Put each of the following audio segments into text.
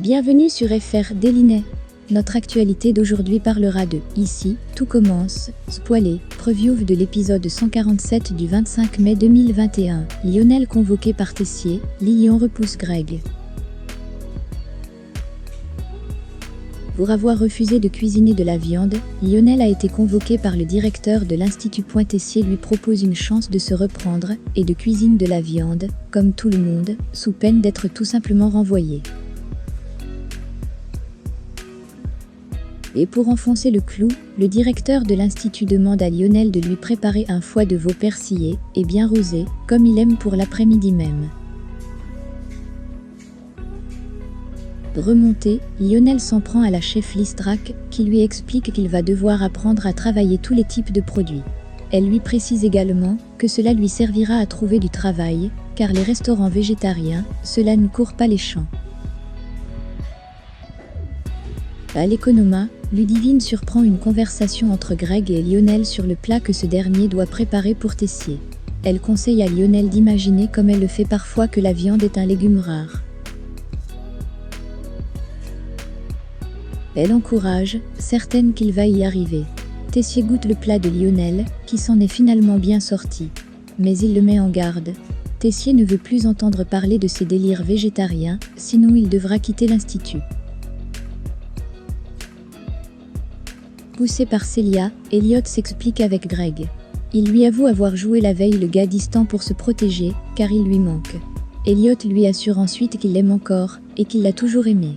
Bienvenue sur FR Délinet. Notre actualité d'aujourd'hui parlera de « Ici, tout commence », spoilé, preview de l'épisode 147 du 25 mai 2021. Lionel convoqué par Tessier, Lilian repousse Greg. Pour avoir refusé de cuisiner de la viande, Lionel a été convoqué par le directeur de l'Institut. Tessier lui propose une chance de se reprendre et de cuisiner de la viande, comme tout le monde, sous peine d'être tout simplement renvoyé. Et pour enfoncer le clou, le directeur de l'Institut demande à Lionel de lui préparer un foie de veau persillé et bien rosé, comme il aime pour l'après-midi même. Remonté, Lionel s'en prend à la chef Listrac, qui lui explique qu'il va devoir apprendre à travailler tous les types de produits. Elle lui précise également que cela lui servira à trouver du travail, car les restaurants végétariens, cela ne court pas les champs. À l'Economa, Ludivine surprend une conversation entre Greg et Lionel sur le plat que ce dernier doit préparer pour Tessier. Elle conseille à Lionel d'imaginer comme elle le fait parfois que la viande est un légume rare. Elle encourage, certaine qu'il va y arriver. Tessier goûte le plat de Lionel, qui s'en est finalement bien sorti. Mais il le met en garde. Tessier ne veut plus entendre parler de ses délires végétariens, sinon il devra quitter l'Institut. Poussé par Célia, Elliot s'explique avec Greg. Il lui avoue avoir joué la veille le gars distant pour se protéger, car il lui manque. Elliot lui assure ensuite qu'il l'aime encore, et qu'il l'a toujours aimé.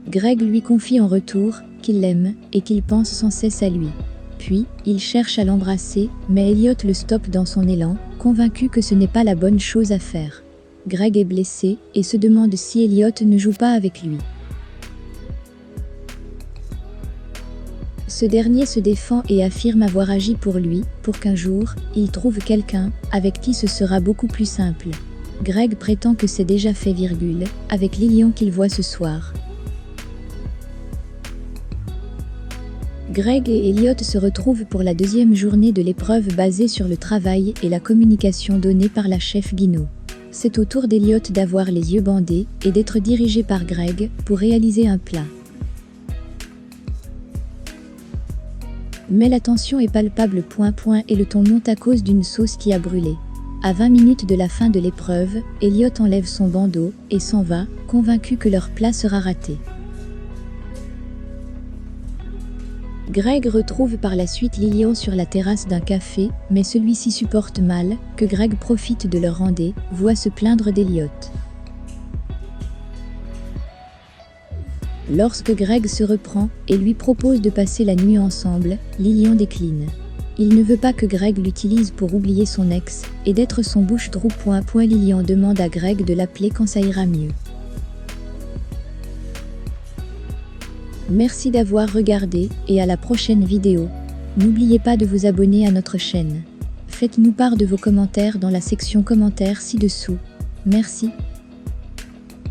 Greg lui confie en retour qu'il l'aime, et qu'il pense sans cesse à lui. Puis, il cherche à l'embrasser, mais Elliot le stoppe dans son élan, convaincu que ce n'est pas la bonne chose à faire. Greg est blessé, et se demande si Elliot ne joue pas avec lui. Ce dernier se défend et affirme avoir agi pour lui, pour qu'un jour, il trouve quelqu'un, avec qui ce sera beaucoup plus simple. Greg prétend que c'est déjà fait, avec Lilian qu'il voit ce soir. Greg et Elliot se retrouvent pour la deuxième journée de l'épreuve basée sur le travail et la communication donnée par la chef Guinaud. C'est au tour d'Elliot d'avoir les yeux bandés et d'être dirigé par Greg pour réaliser un plat. Mais la tension est palpable, et le ton monte à cause d'une sauce qui a brûlé. À 20 minutes de la fin de l'épreuve, Elliot enlève son bandeau et s'en va, convaincu que leur plat sera raté. Greg retrouve par la suite Lilian sur la terrasse d'un café, mais celui-ci supporte mal que Greg profite de leur rendez, voit se plaindre d'Elliot. Lorsque Greg se reprend et lui propose de passer la nuit ensemble, Lilian décline. Il ne veut pas que Greg l'utilise pour oublier son ex et d'être son bouche-trou. Lilian demande à Greg de l'appeler quand ça ira mieux. Merci d'avoir regardé et à la prochaine vidéo. N'oubliez pas de vous abonner à notre chaîne. Faites-nous part de vos commentaires dans la section commentaires ci-dessous. Merci.